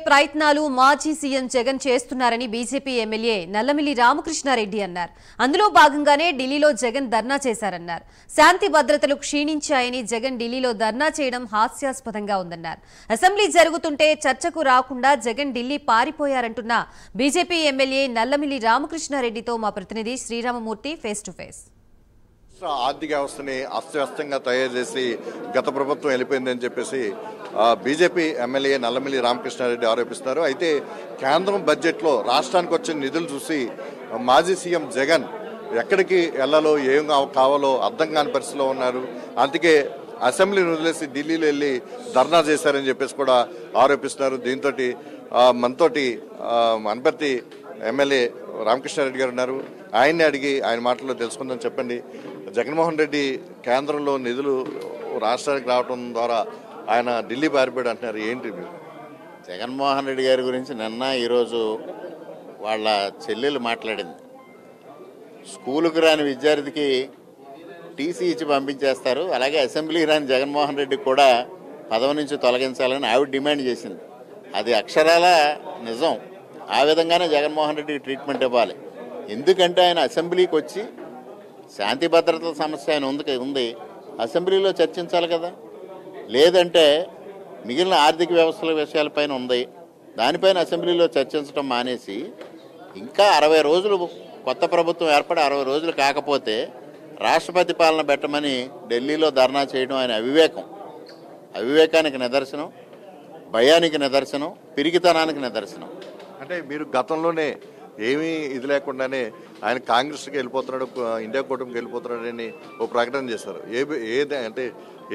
ప్రయత్నాలు మాజీ సీఎం జగన్ చేస్తున్నారని బీజేపీ ఎమ్మెల్యే నల్లమిల్లి రామకృష్ణారెడ్డి అన్నారు. అందులో భాగంగానే ఢిల్లీలో జగన్ ధర్నా చేశారన్నారు. శాంతి భద్రతలు క్షీణించాయని జగన్ ఢిల్లీలో ధర్నా చేయడం హాస్యాస్పదంగా ఉందన్నారు. అసెంబ్లీ జరుగుతుంటే చర్చకు రాకుండా జగన్ ఢిల్లీ పారిపోయారంటున్న బీజేపీ ఎమ్మెల్యే నల్లమిల్లి రామకృష్ణారెడ్డితో మా ప్రతినిధి శ్రీరామమూర్తి ఫేస్ టు ఫేస్. ఆర్థిక వ్యవస్థని అస్తవ్యస్తంగా తయారు చేసి గత ప్రభుత్వం వెళ్ళిపోయిందని చెప్పేసి బీజేపీ ఎమ్మెల్యే నల్లమిల్లి రామకృష్ణారెడ్డి ఆరోపిస్తున్నారు. అయితే కేంద్రం బడ్జెట్లో రాష్ట్రానికి వచ్చిన నిధులు చూసి మాజీ సీఎం జగన్ ఎక్కడికి వెళ్లాలో ఏం కావాలో అర్థం కాని పరిస్థితిలో ఉన్నారు. అందుకే అసెంబ్లీని వదిలేసి ఢిల్లీలో వెళ్ళి ధర్నా చేశారని చెప్పేసి కూడా ఆరోపిస్తున్నారు. దీంతో మనతోటి అనపర్తి ఎమ్మెల్యే రామకృష్ణారెడ్డి గారు ఉన్నారు. ఆయన్ని అడిగి ఆయన మాటల్లో తెలుసుకుందాం. చెప్పండి, జగన్మోహన్ రెడ్డి కేంద్రంలో నిధులు రాష్ట్రానికి రావడం ద్వారా ఆయన ఢిల్లీ పారిపోయాడు అంటున్నారు. ఏంటి జగన్మోహన్ రెడ్డి గారి గురించి నిన్న ఈరోజు వాళ్ళ చెల్లెలు మాట్లాడింది. స్కూలుకు రాని విద్యార్థికి టీసీ ఇచ్చి పంపించేస్తారు, అలాగే అసెంబ్లీకి రాని జగన్మోహన్ రెడ్డికి కూడా పదవి నుంచి తొలగించాలని ఆవిడ డిమాండ్ చేసింది. అది అక్షరాల నిజం. ఆ విధంగానే జగన్మోహన్ రెడ్డికి ట్రీట్మెంట్ ఇవ్వాలి. ఎందుకంటే ఆయన అసెంబ్లీకి వచ్చి శాంతి భద్రతల సమస్య ఆయన ఉంది, అసెంబ్లీలో చర్చించాలి కదా. లేదంటే మిగిలిన ఆర్థిక వ్యవస్థల విషయాలపైన ఉంది, దానిపైన అసెంబ్లీలో చర్చించడం మానేసి ఇంకా 60 రోజులు కొత్త ప్రభుత్వం ఏర్పడి 60 రోజులు కాకపోతే రాష్ట్రపతి పాలన పెట్టమని ఢిల్లీలో ధర్నా చేయడం ఆయన అవివేకానికి నిదర్శనం, భయానికి నిదర్శనం, పిరికితనానికి నిదర్శనం. అంటే మీరు గతంలోనే ఏమీ ఇది లేకుండానే ఆయన కాంగ్రెస్కి వెళ్ళిపోతున్నాడు, ఇండియా కూటమికి వెళ్ళిపోతున్నాడు అని ఓ ప్రకటన చేశారు. అంటే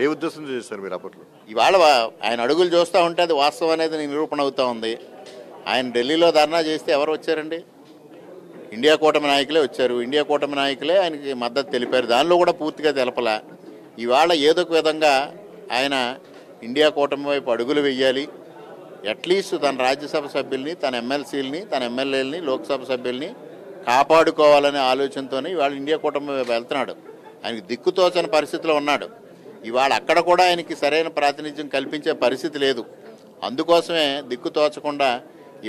ఏ ఉద్దేశంతో చేశారు మీరు అప్పట్లో? ఇవాళ ఆయన అడుగులు చూస్తూ ఉంటే అది వాస్తవం అనేది నిరూపణ అవుతూ ఉంది. ఆయన ఢిల్లీలో ధర్నా చేస్తే ఎవరు వచ్చారండి? ఇండియా కూటమి నాయకులే వచ్చారు. ఇండియా కూటమి నాయకులే ఆయనకి మద్దతు తెలిపారు. దానిలో కూడా పూర్తిగా తెలపలా. ఇవాళ ఏదో ఒక విధంగా ఆయన ఇండియా కూటమి వైపు అడుగులు వెయ్యాలి, అట్లీస్ట్ తన రాజ్యసభ సభ్యుల్ని, తన ఎమ్మెల్సీలని, తన ఎమ్మెల్యేలని, లోక్సభ సభ్యుల్ని కాపాడుకోవాలనే ఆలోచనతోనే ఇవాళ ఇండియా కూటమి వెళ్తున్నాడు. ఆయనకి దిక్కుతోచని పరిస్థితిలో ఉన్నాడు. ఇవాళ అక్కడ కూడా ఆయనకి సరైన ప్రాతినిధ్యం కల్పించే పరిస్థితి లేదు. అందుకోసమే దిక్కుతోచకుండా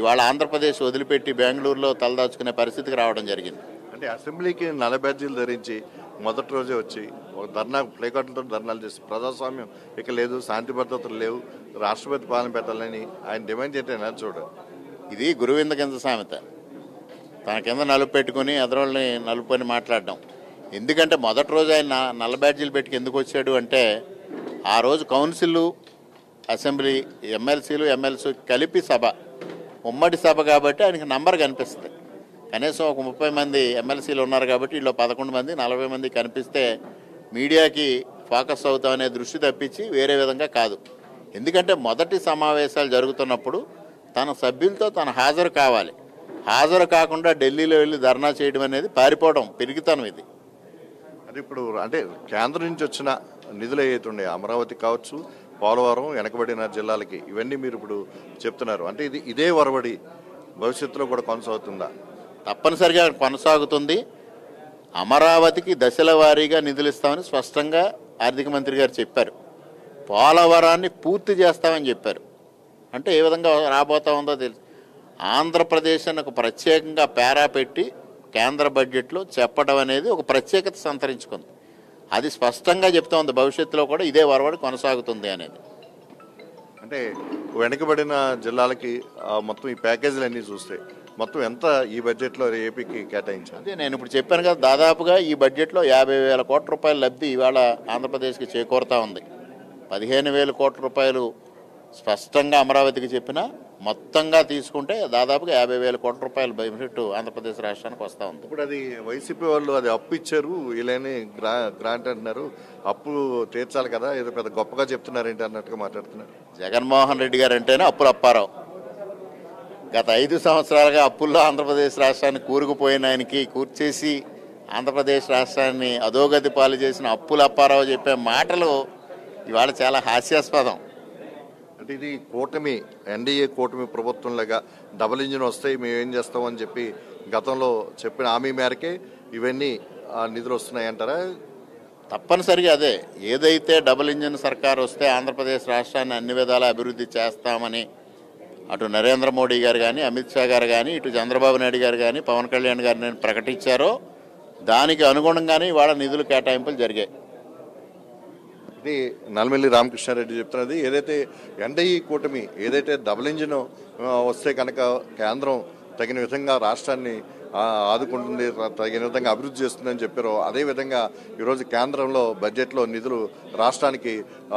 ఇవాళ ఆంధ్రప్రదేశ్ వదిలిపెట్టి బెంగళూరులో తలదాచుకునే పరిస్థితికి రావడం జరిగింది. అంటే అసెంబ్లీకి నల్ల బ్యాడ్జీలు ధరించి మొదటి రోజే వచ్చి ఒక ధర్నా ప్లేకార్డులతో ధర్నాలు చేసి ప్రజాస్వామ్యం ఇక లేదు, శాంతి భద్రతలు లేవు, రాష్ట్రపతి పాలన పెట్టాలని ఆయన డిమాండ్ చేయటం చూడండి. ఇది గురువింద కింద సామెత. తన కింద నలుపు పెట్టుకుని ఎదరోళ్ళని నలుపుని మాట్లాడడం. ఎందుకంటే మొదటి రోజు ఆయన నల్ల బ్యాడ్జీలు పెట్టుకు ఎందుకు వచ్చాడు అంటే, ఆ రోజు కౌన్సిల్, అసెంబ్లీ, ఎమ్మెల్సీ కలిపి సభ, ఉమ్మడి సభ కాబట్టి ఆయనకి నంబర్ కనిపిస్తుంది. కనీసం ఒక 30 మంది ఎమ్మెల్సీలు ఉన్నారు కాబట్టి వీళ్ళు 11 మంది 40 మంది కనిపిస్తే మీడియాకి ఫోకస్ అవుతామనే దృష్టి తప్పించి వేరే విధంగా కాదు. ఎందుకంటే మొదటి సమావేశాలు జరుగుతున్నప్పుడు తన సభ్యులతో తన హాజరు కావాలి. హాజరు కాకుండా ఢిల్లీలో వెళ్ళి ధర్నా చేయడం అనేది పారిపోవడం, పెరిగితనం ఇది. అది ఇప్పుడు అంటే కేంద్రం నుంచి వచ్చిన నిధులు ఏవైతుండే అమరావతి కావచ్చు, పోలవరం, వెనకబడిన జిల్లాలకి, ఇవన్నీ మీరు ఇప్పుడు చెప్తున్నారు. అంటే ఇదే వరవడి భవిష్యత్తులో కూడా కొనసాగుతుందా? తప్పనిసరిగా కొనసాగుతుంది. అమరావతికి దశల వారీగా నిధులు ఇస్తామని స్పష్టంగా ఆర్థిక మంత్రి గారు చెప్పారు. పోలవరాన్ని పూర్తి చేస్తామని చెప్పారు. అంటే ఏ విధంగా రాబోతా ఉందో తెలుసు. ఆంధ్రప్రదేశ్ అని ఒక ప్రత్యేకంగా పేరా పెట్టి కేంద్ర బడ్జెట్లో చెప్పడం అనేది ఒక ప్రత్యేకత సంతరించుకుంది. అది స్పష్టంగా చెప్తా ఉంది భవిష్యత్తులో కూడా ఇదే వరవడి కొనసాగుతుంది అనేది. అంటే వెనకబడిన జిల్లాలకి మొత్తం ఈ ప్యాకేజీలు అన్నీ చూస్తే మొత్తం ఎంత ఈ బడ్జెట్లో ఏపీకి కేటాయించారు? అదే నేను ఇప్పుడు చెప్పాను కదా, దాదాపుగా ఈ బడ్జెట్లో 50,000 కోట్ల రూపాయల లబ్ధి ఇవాళ ఆంధ్రప్రదేశ్కి చేకూరుతూ ఉంది. 15,000 కోట్ల రూపాయలు స్పష్టంగా అమరావతికి చెప్పినా మొత్తంగా తీసుకుంటే దాదాపుగా 50,000 కోట్ల రూపాయల బెనిఫిట్ ఆంధ్రప్రదేశ్ రాష్ట్రానికి వస్తూ ఉంది. ఇప్పుడు అది వైసీపీ వాళ్ళు అది అప్పు ఇచ్చారు, వీళ్ళని గ్రాంట్ అంటున్నారు, అప్పు తీర్చాలి కదా, ఏదో పెద్ద గొప్పగా చెప్తున్నారు ఏంటి అన్నట్టుగా మాట్లాడుతున్నారు. జగన్మోహన్ రెడ్డి గారు అంటేనే అప్పులు అప్పారావు. గత 5 సంవత్సరాలుగా అప్పుల్లో ఆంధ్రప్రదేశ్ రాష్ట్రాన్ని కూరుకుపోయిన ఆయనకి కూర్చేసి ఆంధ్రప్రదేశ్ రాష్ట్రాన్ని అధోగతి పాలు చేసిన అప్పులు అప్పారావు చెప్పే మాటలు ఇవాళ చాలా హాస్యాస్పదం. అంటే ఇది కూటమి, ఎన్డీఏ కూటమి ప్రభుత్వంలాగా డబుల్ ఇంజిన్ వస్తాయి, మేము ఏం చేస్తామని చెప్పి గతంలో చెప్పిన హామీ మేరకే ఇవన్నీ నిధులు వస్తున్నాయి అంటారా? తప్పనిసరిగా అదే. ఏదైతే డబుల్ ఇంజిన్ సర్కార్ వస్తే ఆంధ్రప్రదేశ్ రాష్ట్రాన్ని అన్ని విధాలా అభివృద్ధి చేస్తామని అటు నరేంద్ర మోడీ గారు కానీ, అమిత్ షా గారు కానీ, ఇటు చంద్రబాబు నాయుడు గారు కానీ, పవన్ కళ్యాణ్ గారు నేను ప్రకటించారో దానికి అనుగుణంగానే ఇవాళ నిధులు కేటాయింపులు జరిగాయి. ఇది నల్లమిల్లి రామకృష్ణారెడ్డి చెప్తున్నది. ఏదైతే ఎన్డీఏ కూటమి ఏదైతే డబుల్ ఇంజిన్ వస్తే కనుక కేంద్రం తగిన విధంగా రాష్ట్రాన్ని ఆదుకుంటుంది, తగిన విధంగా అభివృద్ధి చేస్తుందని చెప్పారో అదేవిధంగా ఈరోజు కేంద్రంలో బడ్జెట్లో నిధులు రాష్ట్రానికి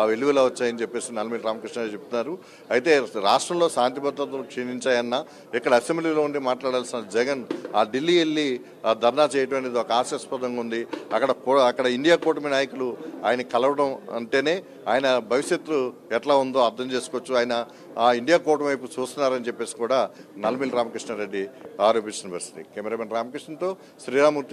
వెలువలా వచ్చాయని చెప్పేసి నల్లమిల్లి రామకృష్ణారెడ్డి చెప్తున్నారు. అయితే రాష్ట్రంలో శాంతి భద్రతలు క్షీణించాయన్న ఇక్కడ అసెంబ్లీలో ఉండి మాట్లాడాల్సిన జగన్ ఢిల్లీ వెళ్ళి ధర్నా చేయడం అనేది ఒక హాస్యాస్పదంగా ఉంది. అక్కడ ఇండియా కూటమి నాయకులు ఆయన కలవడం అంటేనే ఆయన భవిష్యత్తు ఎట్లా ఉందో అర్థం చేసుకోవచ్చు. ఆయన ఇండియా కూటమి వైపు చూస్తున్నారని చెప్పేసి కూడా నల్లమిల్లి రామకృష్ణారెడ్డి ఆరోపించిన పరిస్థితి. కెమెరామెన్ రామకృష్ణతో శ్రీరామూర్తి.